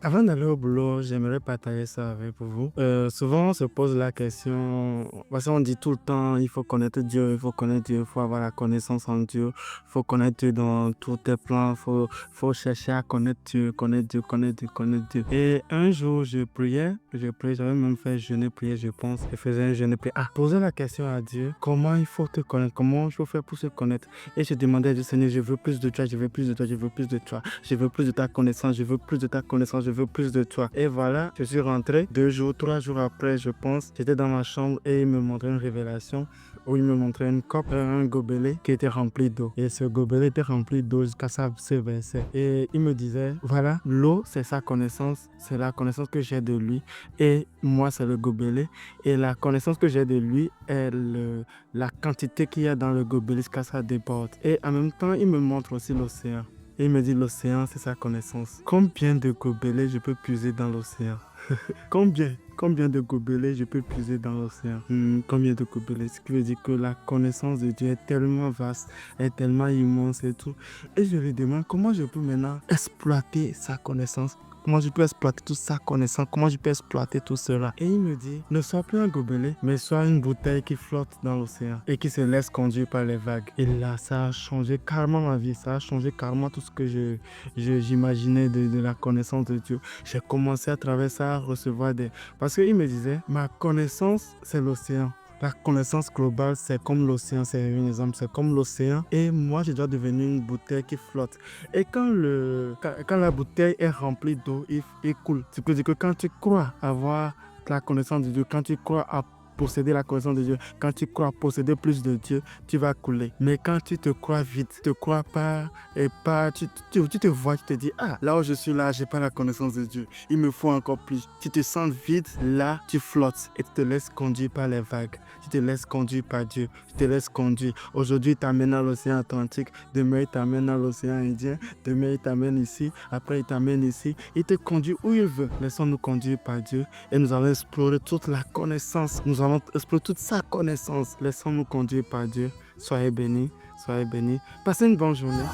Avant d'aller au boulot, j'aimerais partager ça avec vous. Souvent, on se pose la question, parce qu'on dit tout le temps, il faut connaître Dieu, il faut connaître Dieu, il faut avoir la connaissance en Dieu, il faut connaître Dieu dans tous tes plans, faut chercher à connaître Dieu, connaître Dieu, connaître Dieu, connaître Dieu. Et un jour, je priais, j'avais même fait jeûner, prier, je pense, je faisais un jeûner, prier. Poser la question à Dieu, comment il faut te connaître, comment il faut faire pour se connaître. Et je demandais à Dieu, Seigneur, je veux plus de toi, je veux plus de toi, je veux plus de toi. Je veux plus de ta connaissance, je veux plus de ta connaissance, je veux plus de toi. Et voilà, je suis rentré 2 jours, 3 jours après, je pense. J'étais dans ma chambre et il me montrait une révélation où il me montrait une coupe, un gobelet qui était rempli d'eau. Et ce gobelet était rempli d'eau jusqu'à ce verset. Et il me disait, voilà, l'eau, c'est sa connaissance, c'est la connaissance que j'ai de lui. Et moi, c'est le gobelet. Et la connaissance que j'ai de lui est la quantité qu'il y a dans le gobelet jusqu'à ça déborde. Et en même temps, il me montre aussi l'océan. Et il me dit, l'océan, c'est sa connaissance. Combien de gobelets je peux puiser dans l'océan? Combien de gobelets je peux puiser dans l'océan? Combien de gobelets? Ce qui veut dire que la connaissance de Dieu est tellement vaste, est tellement immense et tout. Et je lui demande comment je peux maintenant exploiter sa connaissance. Comment je peux exploiter toute sa connaissance? Comment je peux exploiter tout cela? Et il me dit, ne sois plus un gobelet, mais sois une bouteille qui flotte dans l'océan et qui se laisse conduire par les vagues. Et là, ça a changé carrément ma vie. Ça a changé carrément tout ce que j'imaginais de la connaissance de Dieu. J'ai commencé à travers ça à recevoir des... Parce qu'il me disait, ma connaissance, c'est l'océan. La connaissance globale, c'est comme l'océan, c'est un exemple, c'est comme l'océan. Et moi, je dois devenir une bouteille qui flotte. Et quand la bouteille est remplie d'eau, il coule. Ce qui veut dire que quand tu crois avoir la connaissance de Dieu, quand tu crois à posséder la connaissance de Dieu, quand tu crois posséder plus de Dieu, tu vas couler. Mais quand tu te crois vide, tu te crois pas, et pas, tu te vois, tu te dis, ah, là où je suis là, j'ai pas la connaissance de Dieu. Il me faut encore plus. Tu te sens vide, là, tu flottes et tu te laisses conduire par les vagues. Tu te laisses conduire par Dieu. Tu te laisses conduire. Aujourd'hui, il t'amène à l'océan Atlantique. Demain, il t'amène à l'océan Indien. Demain, il t'amène ici. Après, il t'amène ici. Il te conduit où il veut. Laissons-nous conduire par Dieu et nous allons explorer toute la connaissance. Nous allons explorer toute sa connaissance. Laissons-nous conduire par Dieu. Soyez bénis. Soyez bénis. Passez une bonne journée.